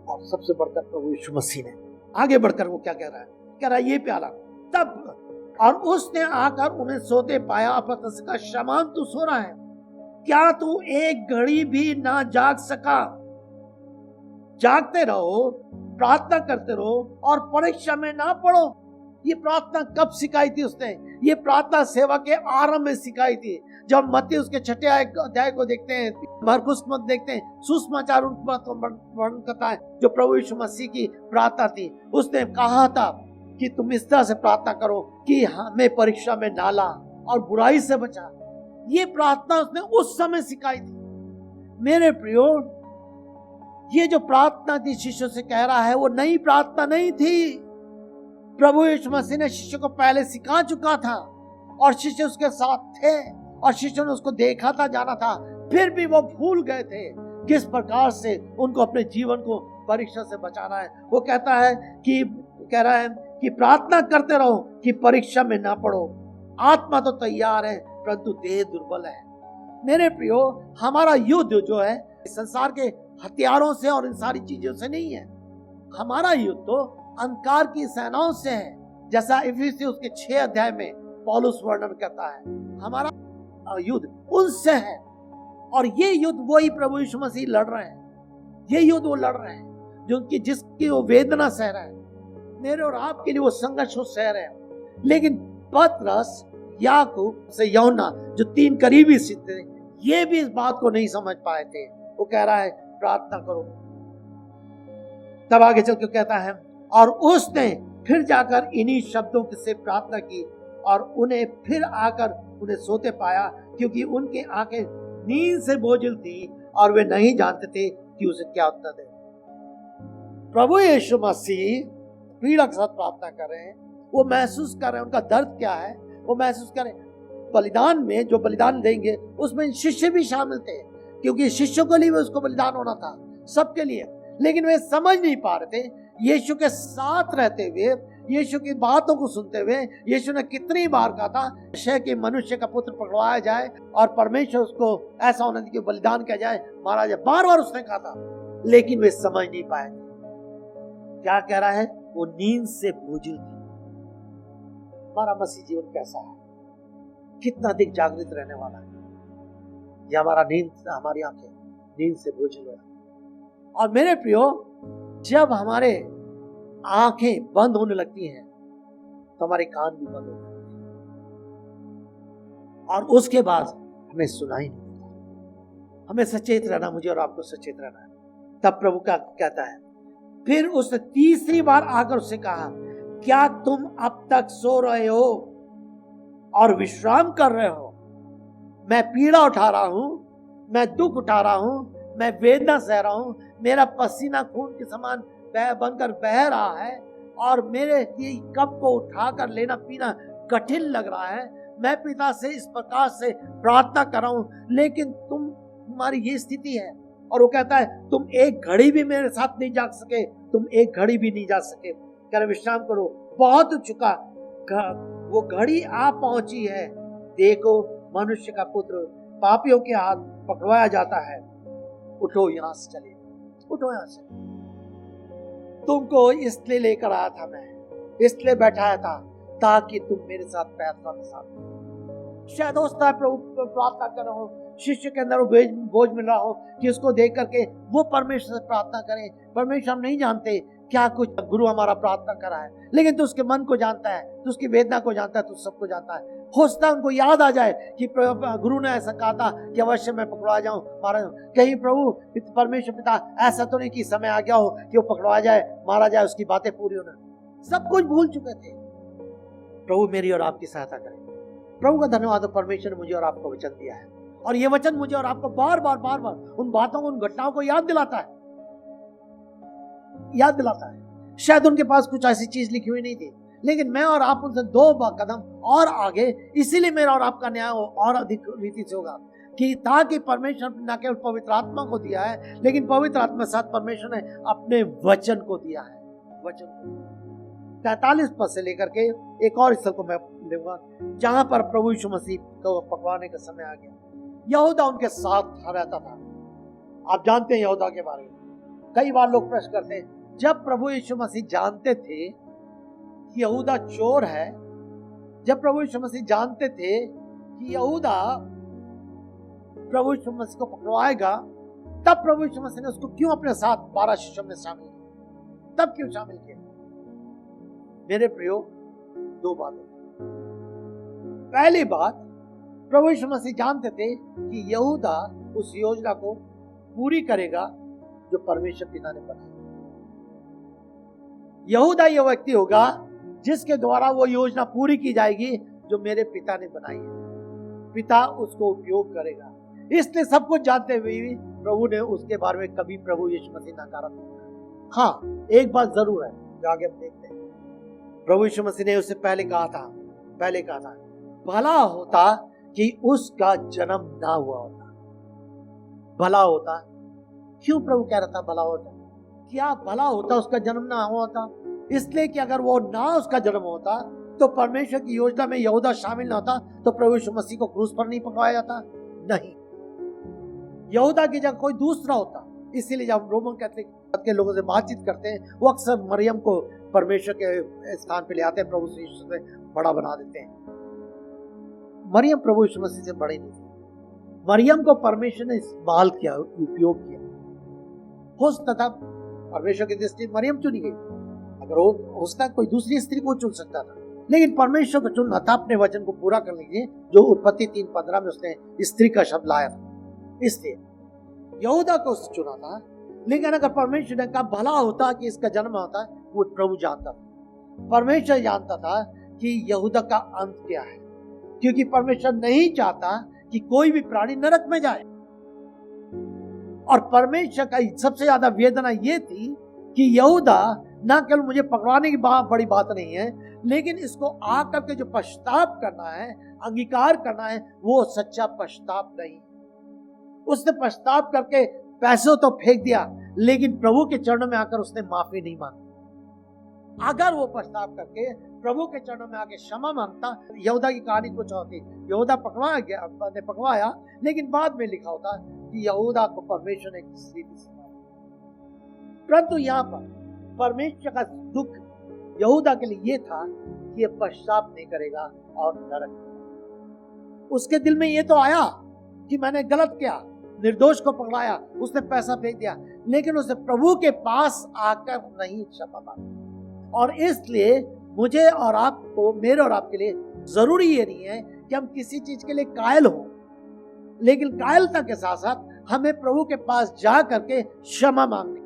और सबसे बढ़कर प्रभु यीशु मसीह ने आगे बढ़कर वो क्या कह रहा है? कह रहा है, ये प्याला तब, और उसने आकर उन्हें सोते पाया। अपने से कहा, शमान तू सो रहा है, क्या तू एक घड़ी भी ना जाग सका? जागते रहो, प्रार्थना करते रहो और परीक्षा में ना पड़ो। ये प्रार्थना कब सिखाई थी उसने? ये प्रार्थना सेवा के आरंभ में सिखाई थी। जब मत्ती उसके 6 अध्याय को देखते हैं, मरकुस मत देखते हैं, सुसमाचार वर्णन करता है जो प्रभु यीशु मसीह की प्रार्थना थी। उसने कहा था कि तुम इस तरह से प्रार्थना करो कि हमें परीक्षा में ना ला और बुराई से बचा। ये प्रार्थना उसने उस समय सिखाई थी। मेरे प्रियो, ये जो प्रार्थना थी शिष्यों से कह रहा है, वो नई प्रार्थना नहीं थी। प्रभु यीशु मसीह ने शिष्यों को पहले सिखा चुका था और शिष्य उसके साथ थे और शिष्यों ने उसको देखा था, जाना था, फिर भी वो भूल गए थे किस प्रकार से उनको अपने जीवन को परीक्षा से बचाना है। वो कहता है कि कह रहा है कि प्रार्थना करते रहो कि परीक्षा में ना पड़ो। आत्मा तो तैयार है परंतु देह दुर्बल है। मेरे प्रियो, हमारा युद्ध जो है संसार के हथियारों से और इन सारी चीजों से नहीं है। हमारा युद्ध तो अंधकार की सेनाओं से है, जैसा इफिसियों उसके 6 अध्याय में पौलुस वर्णन करता है। हमारा युद्ध उनसे है और ये युद्ध वही प्रभु यीशु मसीह लड़ रहे हैं। ये युद्ध वो लड़ रहे हैं जो उनकी जिसकी वो वेदना सह रहे हैं। मेरे और आपके लिए वो संघर्ष वो सह रहे हैं। लेकिन पतरस, याकूब से यूहन्ना जो 3 करीबी शिष्य थे, ये भी इस बात को नहीं समझ पाए थे। वो कह रहा है प्रार्थना करो। तब आगे चल के कहता है और उसने फिर जाकर इन्हीं शब्दों से प्रार्थना की और उन्हें फिर आकर उन्हें सोते पाया, क्योंकि उनकी आंखें नींद से बोझिल थी और वे नहीं जानते थे कि उसे क्या उत्तर दे। प्रभु यीशु मसीह पीड़ा के साथ प्रार्थना कर रहे हैं, वो महसूस कर रहे हैं उनका दर्द क्या है, वो महसूस करें। बलिदान में जो बलिदान देंगे उसमें शिष्य भी शामिल थे, क्योंकि शिष्यों के लिए भी उसको बलिदान होना था, सबके लिए। लेकिन वे समझ नहीं पा रहे थे। यीशु के साथ रहते हुए, यीशु की बातों को सुनते हुए, यीशु ने कितनी बार कहा था शय कि मनुष्य का पुत्र पकड़वाया जाए और परमेश्वर उसको ऐसा होने दे कि बलिदान किया जाए, मारा जाए, बार बार उसने कहा था, लेकिन वे समझ नहीं पाए। क्या कह रहा है? वो नींद से बोझिल थी। हमारा मसीह जीवन कैसा है? कितना अधिक जागृत रहने वाला है, या हमारा नींद, हमारी आंखें नींद से बोझिल हो। और मेरे प्रियो, जब हमारे आंखें बंद होने लगती हैं तो हमारे कान भी बंद हो जाते हैं और उसके बाद हमें सुनाई नहीं देता। हमें सचेत रहना, मुझे और आपको सचेत रहना है। तब प्रभु का कहता है, फिर उसने तीसरी बार आकर उससे कहा, क्या तुम अब तक सो रहे हो और विश्राम कर रहे हो? मैं पीड़ा उठा रहा हूं, मैं दुख उठा रहा हूं, मैं वेदना सह रहा हूं, मेरा पसीना खून के समान बनकर बह रहा है और मेरे लिए कप को उठाकर लेना पीना कठिन लग रहा है। मैं पिता से इस प्रकार से प्रार्थना कर रहा हूं, लेकिन तुम्हारी ये स्थिति है। और वो कहता है, तुम एक घड़ी भी मेरे साथ नहीं जाग सके, तुम एक घड़ी भी नहीं जा सके। कह रहे विश्राम करो, बहुत चुका, वो घड़ी आ पहुंची है। देखो, मनुष्य का पुत्र पापियों के हाथ पकड़वाया जाता है। उठो, यहां से चलिए, उठो यहां से। तुमको इसलिए लेकर आया था मैं, इसलिए बैठाया था ताकि तुम मेरे साथ प्रार्थना के साथ। शायद होता है प्रभु प्रार्थना कर रहा हूँ, शिष्य के अंदर वो बोझ मिल रहा हो कि उसको देख करके वो परमेश्वर से प्रार्थना करें। परमेश्वर हम नहीं जानते क्या कुछ गुरु हमारा प्रार्थना करा है, लेकिन तू उसके मन को जानता है, तू उसकी वेदना को जानता है, तू सबको जानता है। हो सकता है उनको याद आ जाए कि गुरु ने ऐसा कहा था कि अवश्य मैं पकड़वा जाऊं, मारा जाऊं। कहीं प्रभु परमेश्वर पिता ऐसा तो नहीं कि समय आ गया हो कि वो पकड़वा जाए, मारा जाए, उसकी बातें पूरी होना। सब कुछ भूल चुके थे। प्रभु मेरी और आपकी सहायता करें। प्रभु का धन्यवाद, परमेश्वर ने मुझे और आपको वचन दिया है, और ये वचन मुझे और आपको बार बार उन बातों को, उन घटनाओं को याद दिलाता है। शायद उनके पास कुछ ऐसी चीज लिखी हुई नहीं थी, लेकिन मैं और आप उनसे 2 कदम और आगे, इसीलिए मेरा और आपका न्याय और अधिक रीति से होगा, कि ताकि परमेश्वर न केवल पवित्र आत्मा को दिया है, लेकिन पवित्र आत्मा के साथ परमेश्वर ने अपने वचन को दिया है। वचन को 43 पद से लेकर के एक और स्थल को मैं लूंगा, जहां पर प्रभु यीशु मसीह को पकड़वाने का समय आ गया। यहूदा उनके साथ रहता था। आप जानते हैं यहूदा के बारे में। कई बार लोग प्रश्न करते हैं, जब प्रभु यीशु मसीह जानते थे कि यहूदा चोर है, जब प्रभु यीशु मसीह जानते थे कि यहूदा प्रभु यीशु मसीह को पकड़वाएगा, तब प्रभु यीशु मसीह ने उसको क्यों अपने साथ 12 शिष्यों में शामिल किया? तब क्यों शामिल किया? मेरे प्रियो, 2 बातें। पहली बात, प्रभु यीशु मसीह जानते थे कि यहूदा उस योजना को पूरी करेगा जो परमेश्वर पिता ने बनाई। यहूदा यह व्यक्ति होगा जिसके द्वारा वो योजना पूरी की जाएगी जो मेरे पिता ने बनाई है। पिता उसको उपयोग करेगा। इसलिए सब कुछ जानते हुए भी प्रभु ने उसके बारे में कभी प्रभु यीशु मसीह नकारा नहीं। हाँ, एक बात जरूर है जो आगे हम देखते हैं। प्रभु यीशु मसीह ने उससे पहले कहा था, भला होता कि उसका जन्म ना हुआ होता। भला होता, क्यों प्रभु कह रहा था भला होता? क्या भला होता उसका जन्म ना हुआ होता? इसलिए कि अगर वो ना उसका जन्म होता तो परमेश्वर की योजना में यहूदा शामिल ना होता, तो प्रभु यीशु मसीह को क्रूस पर नहीं पकड़वाया जाता। नहीं, यहूदा की जगह कोई दूसरा होता। इसीलिए जब रोमन कैथोलिक के लोगों से बातचीत करते हैं, वो अक्सर मरियम को परमेश्वर के स्थान पे ले आते हैं, प्रभु यीशु से बड़ा बना देते हैं। मरियम प्रभु यीशु मसीह से बड़ी नहीं थी। मरियम को परमेश्वर ने इस्तेमाल किया, उपयोग किया। हो सकता था परमेश्वर की दृष्टि मरियम चुनी गई, अगर हो सकता कोई दूसरी स्त्री को चुन सकता था, लेकिन परमेश्वर को चुनना था अपने वचन को पूरा करने के लिए, जो उत्पत्ति 3:15 में उसने स्त्री का शब्द लाया था। इसलिए यहूदा को उसने चुना था। लेकिन अगर परमेश्वर ने कहा भला होता कि इसका जन्म होता, वो प्रभु जानता था। परमेश्वर जानता था कि यहूदा का अंत क्या है, क्योंकि परमेश्वर नहीं चाहता कि कोई भी प्राणी नरक में जाए। और परमेश्वर का सबसे ज्यादा वेदना ये थी कि यहूदा ना केवल मुझे पकड़वाने की बड़ी बात नहीं है, लेकिन इसको आकर के जो पश्चाताप करना है, अंगीकार करना है, वो सच्चा पश्चाताप नहीं। उसने पश्चाताप करके पैसों तो फेंक दिया, लेकिन प्रभु के चरणों में आकर उसने माफी नहीं मांगी। अगर वो पश्चाताप करके प्रभु के चरणों में आके क्षमा मांगता, यहूदा की कहानी कुछ और थी। यहूदा पकड़वाया गया, ने पकड़वाया, लेकिन बाद में लिखा होता कि यहूदा को परमेश्वर ने सीधी सुना। परंतु यहाँ पर परमेश्वर का दुख यहूदा के लिए ये था कि ये पश्चाताप नहीं करेगा और नरक। उसके दिल में ये तो आया कि मैंने गलत किया, निर्दोष को पकड़ाया, उसने पैसा फेंक दिया, लेकिन उसने प्रभु के पास आकर नहीं क्षमा मांगी। और इसलिए मुझे और आपको, मेरे और आपके लिए जरूरी ये नहीं है कि हम किसी चीज के लिए कायल हो, लेकिन कायलता के साथ साथ हमें प्रभु के पास जा करके क्षमा मांगनी,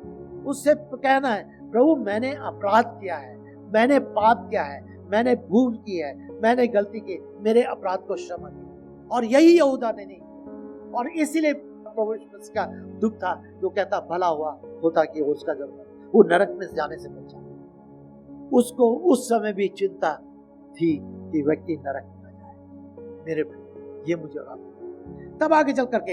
उससे कहना है प्रभु मैंने अपराध किया है, मैंने पाप किया है, मैंने भूल की है, मैंने गलती की, मेरे अपराध को क्षमा किया। और यही यहूदा ने नहीं, और इसीलिए प्रभु का दुख था, जो कहता भला हुआ होता कि उसका जन्म वो नरक में जाने से बचा। उसको उस समय भी चिंता थी कि व्यक्ति नरक में जाए। मेरे ये मुझे तब आगे चल करके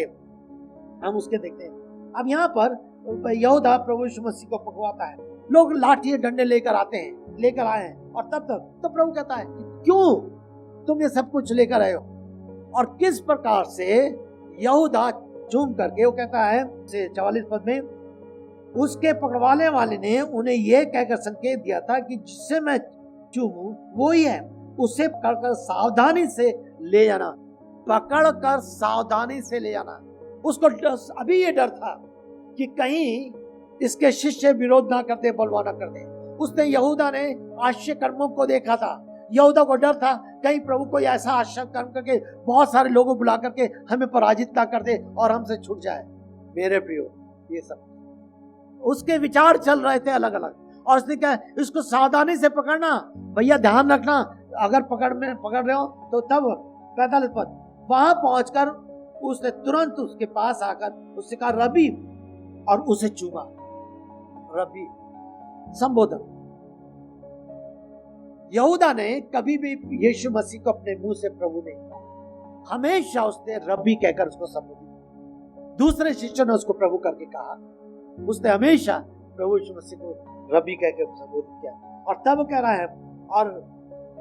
हम उसके देखते हैं। अब यहाँ पर यहूदा प्रभु यीशु मसीह को पकड़वाता है, लोग लाठी डंडे लेकर आते हैं, लेकर आए हैं, और तब तक तो प्रभु कहता है कि क्यों तुम ये सब कुछ लेकर आए हो। और किस प्रकार से यहूदा झूम करके वो कहता है 44 पद में, उसके पकड़वाने वाले ने उन्हें यह कहकर संकेत दिया था कि जिससे मैं चूमूं वो ही है, उसे पकड़कर सावधानी से ले जाना, पकड़कर सावधानी से ले जाना। उसको अभी ये डर था कि कहीं इसके शिष्य विरोध ना करते, बलवा ना करते। उसने यहूदा ने आश्चर्य कर्मों को देखा था, यहूदा को डर था कहीं प्रभु को ऐसा आश्चर्य कर्म करके बहुत सारे लोगों बुला करके हमें पराजित ना कर दे और हमसे छूट जाए। मेरे प्रियो, ये सब उसके विचार चल रहे थे अलग अलग, और उसने कहा इसको सावधानी से पकड़ना, भैया ध्यान रखना, अगर पकड़ रहे हो तो तब 45 पद, वहां पहुंचकर उसने तुरंत उसके पास आकर उससे कहा रबी, और उसे चूमा। रबी संबोधन। यहूदा ने कभी भी यीशु मसीह को अपने मुंह से प्रभु नहीं कहा, हमेशा उसने रबी कहकर उसको संबोधित। दूसरे शिष्यों ने उसको प्रभु करके कहा, उसने हमेशा प्रभु यीशु मसीह को रबी कहकर संबोधित किया। और तब कह रहा है, और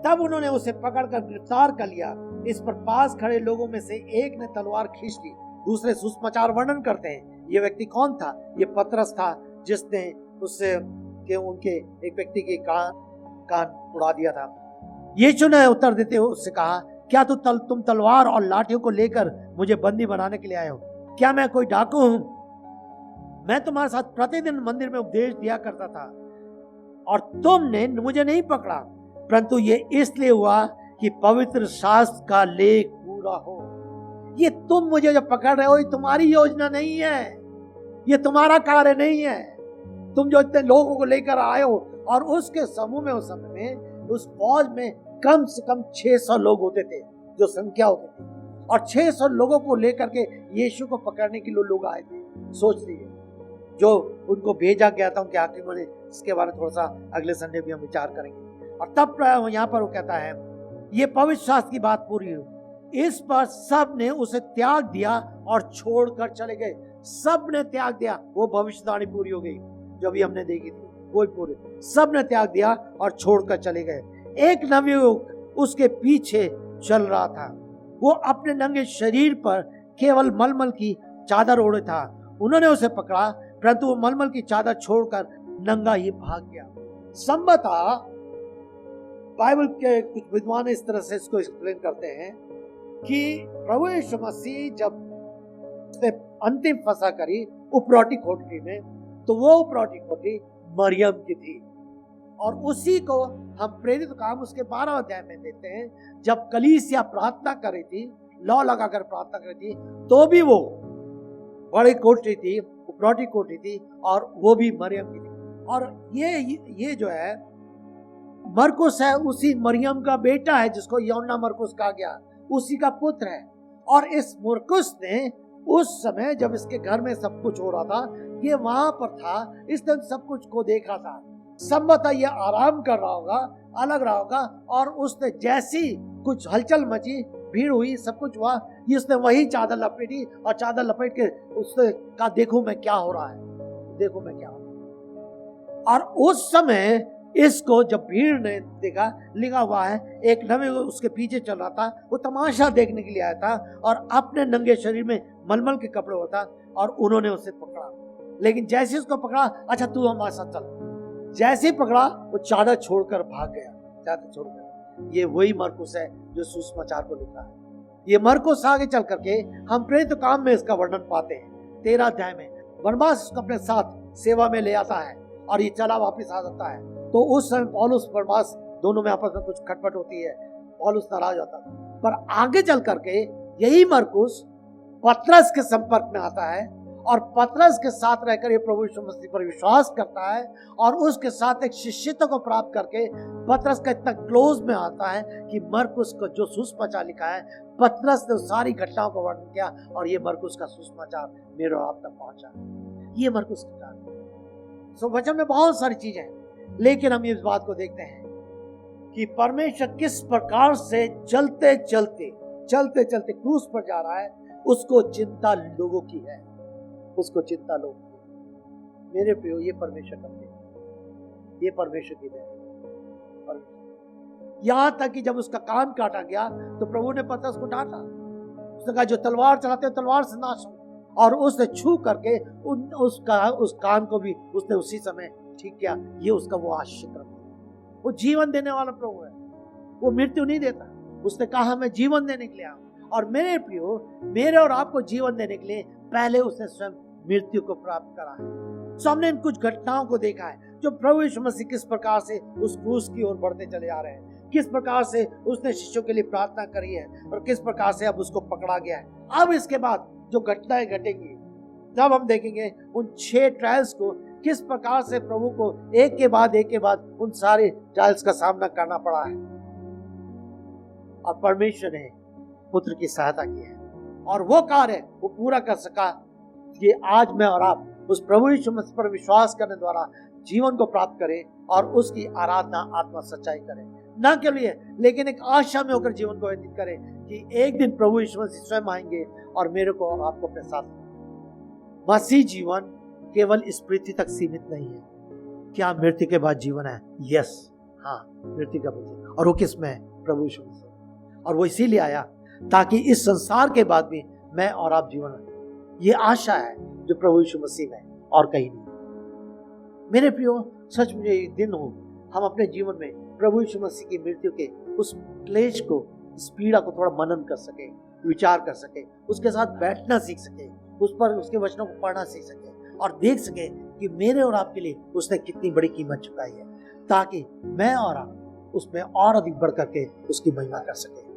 तब उन्होंने उसे पकड़कर गिरफ्तार कर लिया। इस पर पास खड़े लोगों में से एक ने तलवार खींच ली। दूसरे सुसमाचार वर्णन करते हैं, ये व्यक्ति कौन था? ये पतरस था, जिसने उससे के उनके एक व्यक्ति के कान उड़ा दिया था। यीशु ने उत्तर देते हुए उससे कहा, क्या तुम तलवार और लाठियों को लेकर मुझे बंदी बनाने के लिए आए हो? क्या मैं कोई डाकू हूं? मैं तुम्हारे साथ प्रतिदिन मंदिर में उपदेश दिया करता था और तुमने मुझे नहीं पकड़ा, परंतु ये इसलिए हुआ कि पवित्र शास्त्र का लेख पूरा हो। ये तुम मुझे जो पकड़ रहे हो, ये तुम्हारी योजना नहीं है, ये तुम्हारा कार्य नहीं है। तुम जो इतने लोगों को लेकर आए हो, और उसके समूह में उस समय में उस फौज में कम से कम 600 लोग होते थे, जो संख्या होती थी, और 600 लोगों को लेकर के यीशु को पकड़ने के लिए लोग आए थे। सोच लीजिए, जो उनको भेजा गया था उनके हाकिमों ने। इसके बारे में थोड़ा सा अगले संडे भी हम विचार करेंगे। और तब यहाँ पर वो कहता है, ये पवित्र शास्त्र की बात पूरी हुई। इस पर सब ने उसे त्याग दिया और छोड़कर चले गए। सब ने त्याग दिया, वो भविष्यवाणी पूरी हो गई जो अभी हमने देखी थी, वो पूरी। सब ने त्याग दिया और छोड़कर चले गए। एक नवयुवक उसके पीछे चल रहा था। वो अपने नंगे शरीर पर केवल मलमल की चादर ओढ़े था। उन्होंने उसे पकड़ा, परंतु वो मलमल की चादर छोड़कर नंगा ही भाग गया। संभवतः बाइबल के कुछ विद्वान इस तरह से इसको एक्सप्लेन करते हैं कि प्रभु यीशु मसीह जब उसने अंतिम फसा करी उपरौटी कोठरी में, तो वो उपरौटी कोठरी मरियम की थी। और उसी को हम प्रेरित काम उसके 12वें अध्याय में देते हैं, जब कलीसिया प्रार्थना करी थी, लौ लगाकर प्रार्थना करी थी, तो भी वो बड़ी कोठरी थी, उपरौटी कोठरी थी, और वो भी मरियम की थी। और ये जो है मरकुस है, उसी मरियम का बेटा है जिसको यूहन्ना मरकुस कहा गया, उसी का पुत्र है। और इस मरकुस ने उस समय जब इसके घर में सब कुछ हो रहा था, ये वहां पर था, इसने सब कुछ को देखा था। संभवतः ये आराम कर रहा होगा, अलग रहा होगा, और उसने जैसी कुछ हलचल मची, भीड़ हुई, सब कुछ हुआ, इसने वही चादर लपेटी और चादर लपेट के उसने कहा देखो मैं क्या हो रहा है, देखो मैं क्या हो रहा है। और उस समय इसको जब भीड़ ने देखा, लिखा हुआ है एक नवे उसके पीछे चल रहा था, वो तमाशा देखने के लिए आया था और अपने नंगे शरीर में मलमल के कपड़े होता, और उन्होंने उसे पकड़ा। लेकिन जैसे उसको पकड़ा, अच्छा तू हमारे साथ चल, जैसे ही पकड़ा वो चादर छोड़कर भाग गया, चादर छोड़कर। ये वही मरकुस है जो सुसमाचार को लिखा है। ये मरकुस आगे चल करके हम प्रेरित काम में इसका वर्णन पाते हैं 13 अध्याय में। बरनबास उसको अपने साथ सेवा में ले आता है और ये चला वापिस आ जाता है। तो उस समय पौलुस बरनबास दोनों में आपस में कुछ खटपट होती है, पौलुस नाराज होता है। पर आगे चल करके यही मरकुस पतरस के संपर्क में आता है और पतरस के साथ रहकर ये प्रभु यीशु मसीह पर विश्वास करता है और उसके साथ एक शिष्यत्व को प्राप्त करके पतरस का इतना क्लोज में आता है कि मरकुस को जो सुसमाचार लिखा है, पतरस ने सारी घटनाओं को वर्णन किया और ये मरकुस का सुसमाचार मेरे और आप तक पहुंचा। ये मरकुस की कहानी। सो वचन में बहुत सारी चीजें हैं, लेकिन हम इस बात को देखते हैं कि परमेश्वर किस प्रकार से चलते चलते क्रूस पर जा रहा है। उसको चिंता लोगों की है, उसको चिंता लोगों की। मेरे प्रियो, ये परमेश्वर करते हैं, ये परमेश्वर की देन। यहां तक कि जब उसका कान काटा गया तो प्रभु ने पतरस को डांटा, उसने कहा जो तलवार चलाते हैं तलवार से नाश हो, और उसने छू करके उस कान को भी उसने उसी समय ठीक किया। ये उसका वो आश्रित है, वो जीवन देने वाला प्रभु है, वो मृत्यु नहीं देता। उसने कहा मैं जीवन देने के लिए आऊं। और मेरे प्रियो, मेरे और आपको जीवन देने के लिए पहले उसने स्वयं मृत्यु को प्राप्त करा है। सो हमने इन कुछ घटनाओं को देखा है जो प्रभु यीशु मसीह किस प्रकार से उस क्रूस की ओर बढ़ते चले जा रहे हैं, किस प्रकार से उसने शिष्यों के लिए प्रार्थना करी है और किस प्रकार से अब उसको पकड़ा गया है। अब इसके बाद जो घटनाएं घटेंगी, तब हम देखेंगे उन 6 ट्रायल्स को, किस प्रकार से प्रभु को एक के बाद उन सारे ट्रायल्स का सामना करना पड़ा है और परमेश्वर ने पुत्र की सहायता की है और वो कार्य वो पूरा कर सका। ये आज मैं और आप उस प्रभु यीशु मसीह पर विश्वास करने द्वारा जीवन को प्राप्त करें और उसकी आराधना आत्मा सच्चाई करें, न के लिए लेकिन एक आशा में होकर जीवन को व्यतीत करें कि एक दिन प्रभु यीशु मसीह स्वयं आएंगे और मेरे को और आपको अपने साथ। मसीह जीवन केवल इस पृथ्वी तक सीमित नहीं है। क्या मृत्यु के बाद जीवन है? यस, हाँ, मृत्यु का बाद। और वो किस में है? प्रभु यीशु मसीह। और वो इसीलिए आया ताकि इस संसार के बाद भी मैं और आप जीवन रखें। ये आशा है जो प्रभु यीशु मसीह में और कहीं नहीं। मेरे प्रियो, सच में ये दिन हो हम अपने जीवन में प्रभु यीशु मसीह की मृत्यु के उस क्लेश को, इस पीड़ा को थोड़ा मनन कर सके, विचार कर सके, उसके साथ बैठना सीख सके, उस पर उसके वचनों को पढ़ना सीख सके और देख सके कि मेरे और आपके लिए उसने कितनी बड़ी कीमत चुकाई है, ताकि मैं और आप उसमें और अधिक बढ़ करके उसकी महिमा कर सके।